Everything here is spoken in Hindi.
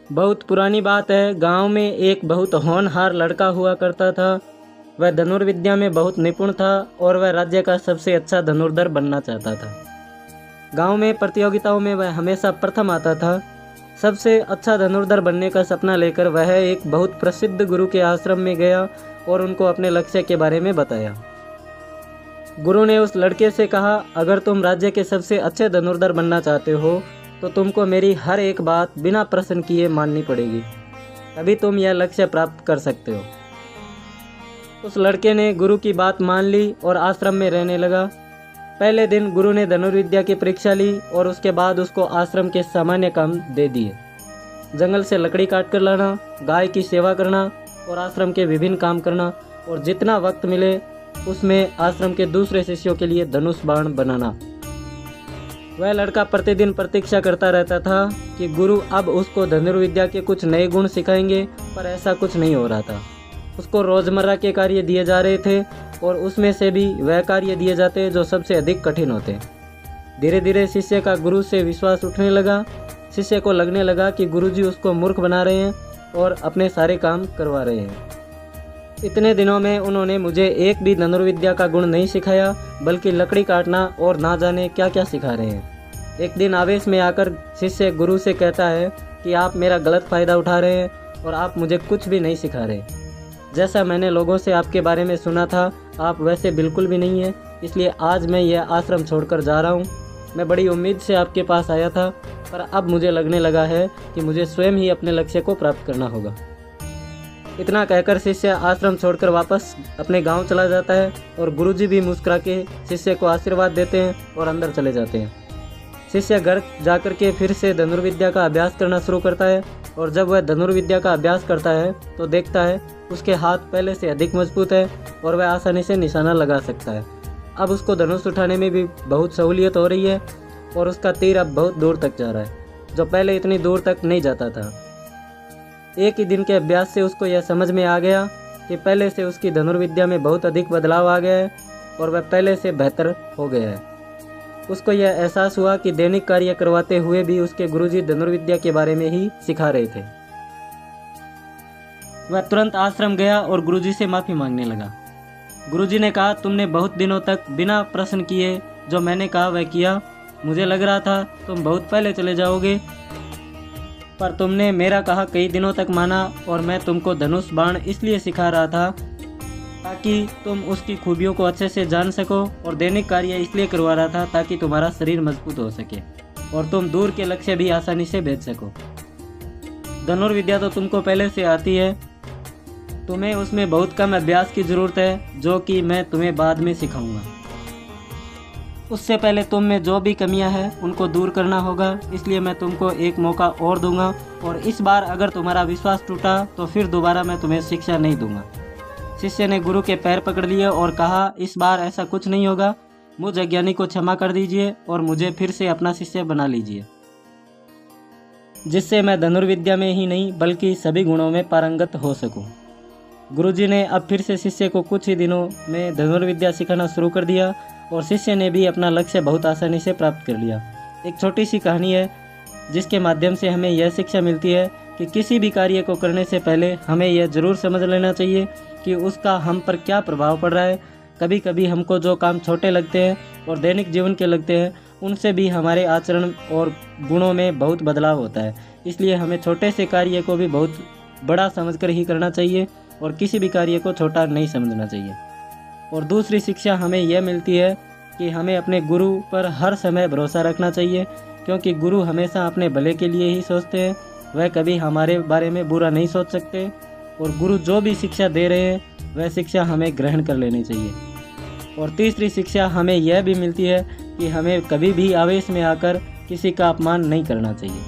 बहुत पुरानी बात है। गांव में एक बहुत होनहार लड़का हुआ करता था। वह धनुर्विद्या में बहुत निपुण था और वह राज्य का सबसे अच्छा धनुर्धर बनना चाहता था। गांव में प्रतियोगिताओं में वह हमेशा प्रथम आता था। सबसे अच्छा धनुर्धर बनने का सपना लेकर वह एक बहुत प्रसिद्ध गुरु के आश्रम में गया और उनको अपने लक्ष्य के बारे में बताया। गुरु ने उस लड़के से कहा, अगर तुम राज्य के सबसे अच्छे धनुर्धर बनना चाहते हो तो तुमको मेरी हर एक बात बिना प्रश्न किए माननी पड़ेगी, तभी तुम यह लक्ष्य प्राप्त कर सकते हो। उस लड़के ने गुरु की बात मान ली और आश्रम में रहने लगा। पहले दिन गुरु ने धनुर्विद्या की परीक्षा ली और उसके बाद उसको आश्रम के सामान्य काम दे दिए। जंगल से लकड़ी काट कर लाना, गाय की सेवा करना और आश्रम के विभिन्न काम करना, और जितना वक्त मिले उसमें आश्रम के दूसरे शिष्यों के लिए धनुष बाण बनाना। वह लड़का प्रतिदिन प्रतीक्षा करता रहता था कि गुरु अब उसको धनुर्विद्या के कुछ नए गुण सिखाएंगे, पर ऐसा कुछ नहीं हो रहा था। उसको रोजमर्रा के कार्य दिए जा रहे थे और उसमें से भी वह कार्य दिए जाते जो सबसे अधिक कठिन होते। धीरे धीरे शिष्य का गुरु से विश्वास उठने लगा। शिष्य को लगने लगा कि गुरुजी उसको मूर्ख बना रहे हैं और अपने सारे काम करवा रहे हैं। इतने दिनों में उन्होंने मुझे एक भी धनुर्विद्या का गुण नहीं सिखाया, बल्कि लकड़ी काटना और ना जाने क्या क्या सिखा रहे हैं। एक दिन आवेश में आकर शिष्य गुरु से कहता है कि आप मेरा गलत फ़ायदा उठा रहे हैं और आप मुझे कुछ भी नहीं सिखा रहे। जैसा मैंने लोगों से आपके बारे में सुना था, आप वैसे बिल्कुल भी नहीं हैं, इसलिए आज मैं यह आश्रम छोड़कर जा रहा हूँ। मैं बड़ी उम्मीद से आपके पास आया था, पर अब मुझे लगने लगा है कि मुझे स्वयं ही अपने लक्ष्य को प्राप्त करना होगा। इतना कहकर शिष्य आश्रम छोड़कर वापस अपने गांव चला जाता है और गुरुजी भी मुस्कुरा के शिष्य को आशीर्वाद देते हैं और अंदर चले जाते हैं। शिष्य घर जाकर के फिर से धनुर्विद्या का अभ्यास करना शुरू करता है और जब वह धनुर्विद्या का अभ्यास करता है तो देखता है उसके हाथ पहले से अधिक मजबूत है और वह आसानी से निशाना लगा सकता है। अब उसको धनुष उठाने में भी बहुत सहूलियत हो रही है और उसका तीर अब बहुत दूर तक जा रहा है, जो पहले इतनी दूर तक नहीं जाता था। एक ही दिन के अभ्यास से उसको यह समझ में आ गया कि पहले से उसकी धनुर्विद्या में बहुत अधिक बदलाव आ गया है और वह पहले से बेहतर हो गया है। उसको यह एहसास हुआ कि दैनिक कार्य करवाते हुए भी उसके गुरुजी धनुर्विद्या के बारे में ही सिखा रहे थे। वह तुरंत आश्रम गया और गुरुजी से माफ़ी मांगने लगा। गुरुजी ने कहा, तुमने बहुत दिनों तक बिना प्रश्न किए जो मैंने कहा वह किया। मुझे लग रहा था तुम बहुत पहले चले जाओगे, पर तुमने मेरा कहा कई दिनों तक माना और मैं तुमको धनुष बाण इसलिए सिखा रहा था ताकि तुम उसकी खूबियों को अच्छे से जान सको, और दैनिक कार्य इसलिए करवा रहा था ताकि तुम्हारा शरीर मजबूत हो सके और तुम दूर के लक्ष्य भी आसानी से भेज सको। धनुर्विद्या तो तुमको पहले से आती है, तुम्हें उसमें बहुत कम अभ्यास की ज़रूरत है, जो कि मैं तुम्हें बाद में सिखाऊंगा। उससे पहले तुम में जो भी कमियां हैं उनको दूर करना होगा, इसलिए मैं तुमको एक मौका और दूंगा और इस बार अगर तुम्हारा विश्वास टूटा तो फिर दोबारा मैं तुम्हें शिक्षा नहीं दूंगा। शिष्य ने गुरु के पैर पकड़ लिए और कहा, इस बार ऐसा कुछ नहीं होगा, मुझ अज्ञानी को क्षमा कर दीजिए और मुझे फिर से अपना शिष्य बना लीजिए, जिससे मैं धनुर्विद्या में ही नहीं बल्कि सभी गुणों में पारंगत हो सकूं। गुरुजी ने अब फिर से शिष्य को कुछ ही दिनों में धनुर्विद्या सिखाना शुरू कर दिया और शिष्य ने भी अपना लक्ष्य बहुत आसानी से प्राप्त कर लिया। एक छोटी सी कहानी है जिसके माध्यम से हमें यह शिक्षा मिलती है कि किसी भी कार्य को करने से पहले हमें यह ज़रूर समझ लेना चाहिए कि उसका हम पर क्या प्रभाव पड़ रहा है। कभी कभी हमको जो काम छोटे लगते हैं और दैनिक जीवन के लगते हैं, उनसे भी हमारे आचरण और गुणों में बहुत बदलाव होता है। इसलिए हमें छोटे से कार्य को भी बहुत बड़ा समझकर ही करना चाहिए और किसी भी कार्य को छोटा नहीं समझना चाहिए। और दूसरी शिक्षा हमें यह मिलती है कि हमें अपने गुरु पर हर समय भरोसा रखना चाहिए, क्योंकि गुरु हमेशा अपने भले के लिए ही सोचते हैं। वह कभी हमारे बारे में बुरा नहीं सोच सकते और गुरु जो भी शिक्षा दे रहे हैं वह शिक्षा हमें ग्रहण कर लेनी चाहिए। और तीसरी शिक्षा हमें यह भी मिलती है कि हमें कभी भी आवेश में आकर किसी का अपमान नहीं करना चाहिए।